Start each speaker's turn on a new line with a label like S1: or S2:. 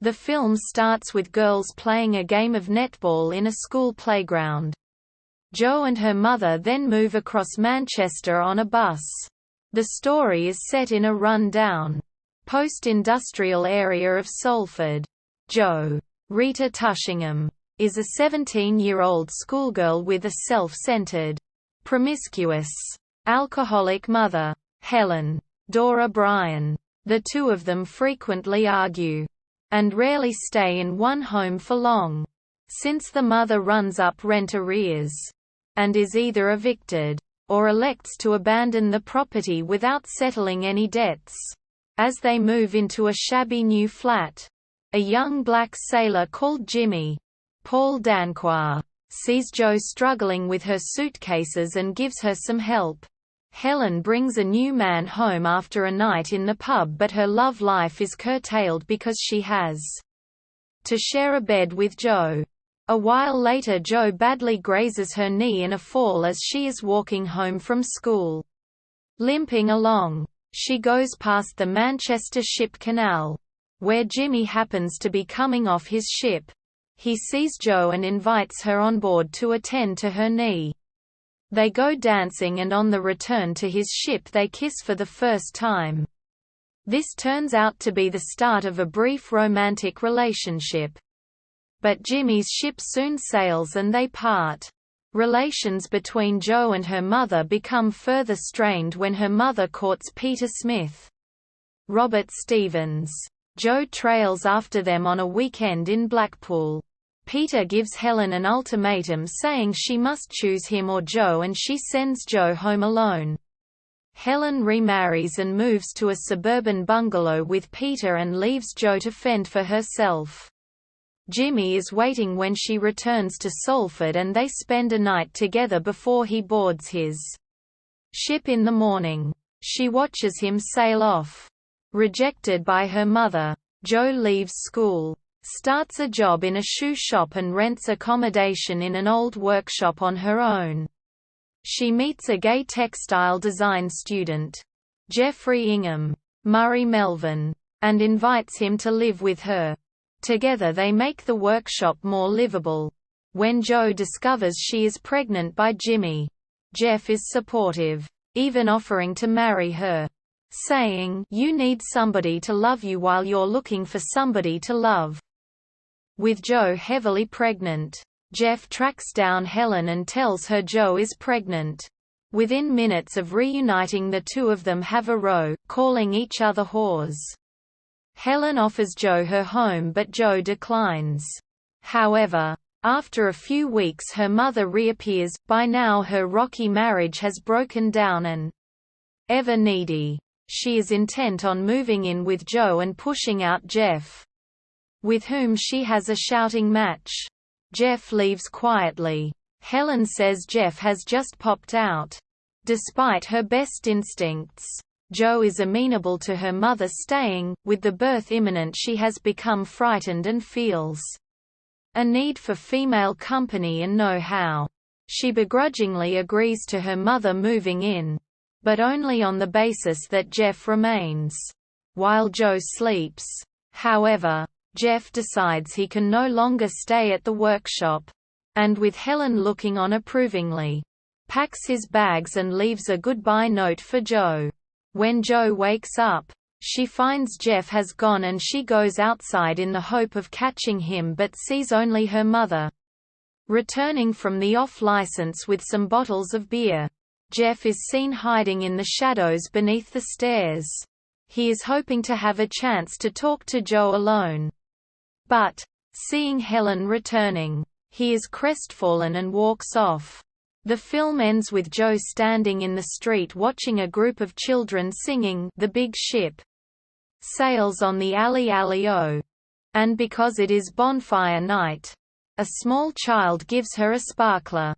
S1: The film starts with girls playing a game of netball in a school playground. Jo and her mother then move across Manchester on a bus. The story is set in a run-down, post-industrial area of Salford. Jo, Rita Tushingham, is a 17-year-old schoolgirl with a self-centered, promiscuous, alcoholic mother, Helen. Dora Bryan. The two of them frequently argue, and rarely stay in one home for long, since the mother runs up rent arrears, and is either evicted, or elects to abandon the property without settling any debts. As they move into a shabby new flat, a young black sailor called Jimmy, Paul Danquois, sees Jo struggling with her suitcases and gives her some help. Helen brings a new man home after a night in the pub, but her love life is curtailed because she has to share a bed with Jo. A while later, Jo badly grazes her knee in a fall as she is walking home from school. Limping along, she goes past the Manchester Ship Canal, where Jimmy happens to be coming off his ship. He sees Jo and invites her on board to attend to her knee. They go dancing, and on the return to his ship they kiss for the first time. This turns out to be the start of a brief romantic relationship. But Jimmy's ship soon sails and they part. Relations between Jo and her mother become further strained when her mother courts Peter Smith, Robert Stevens. Jo trails after them on a weekend in Blackpool. Peter gives Helen an ultimatum saying she must choose him or Jo, and she sends Jo home alone. Helen remarries and moves to a suburban bungalow with Peter and leaves Jo to fend for herself. Jimmy is waiting when she returns to Salford, and they spend a night together before he boards his ship in the morning. She watches him sail off. Rejected by her mother, Jo leaves school, starts a job in a shoe shop and rents accommodation in an old workshop on her own. She meets a gay textile design student, Jeffrey Ingham, Murray Melvin, and invites him to live with her. Together they make the workshop more livable. When Jo discovers she is pregnant by Jimmy, Jeff is supportive, even offering to marry her, saying, "You need somebody to love you while you're looking for somebody to love." With Jo heavily pregnant, Jeff tracks down Helen and tells her Jo is pregnant. Within minutes of reuniting, the two of them have a row, calling each other whores. Helen offers Jo her home, but Jo declines. However, after a few weeks her mother reappears. By now her rocky marriage has broken down, and ever needy, she is intent on moving in with Jo and pushing out Jeff, with whom she has a shouting match. Jeff leaves quietly. Helen says Jeff has just popped out. Despite her best instincts, Jo is amenable to her mother staying. With the birth imminent, she has become frightened and feels a need for female company and know-how. She begrudgingly agrees to her mother moving in, but only on the basis that Jeff remains while Jo sleeps. However, Jeff decides he can no longer stay at the workshop, and with Helen looking on approvingly, packs his bags and leaves a goodbye note for Jo. When Jo wakes up, she finds Jeff has gone, and she goes outside in the hope of catching him, but sees only her mother returning from the off-license with some bottles of beer. Jeff is seen hiding in the shadows beneath the stairs. He is hoping to have a chance to talk to Jo alone. But, seeing Helen returning, he is crestfallen and walks off. The film ends with Jo standing in the street watching a group of children singing "The Big Ship Sails on the Alley Alley-O." And because it is bonfire night, a small child gives her a sparkler.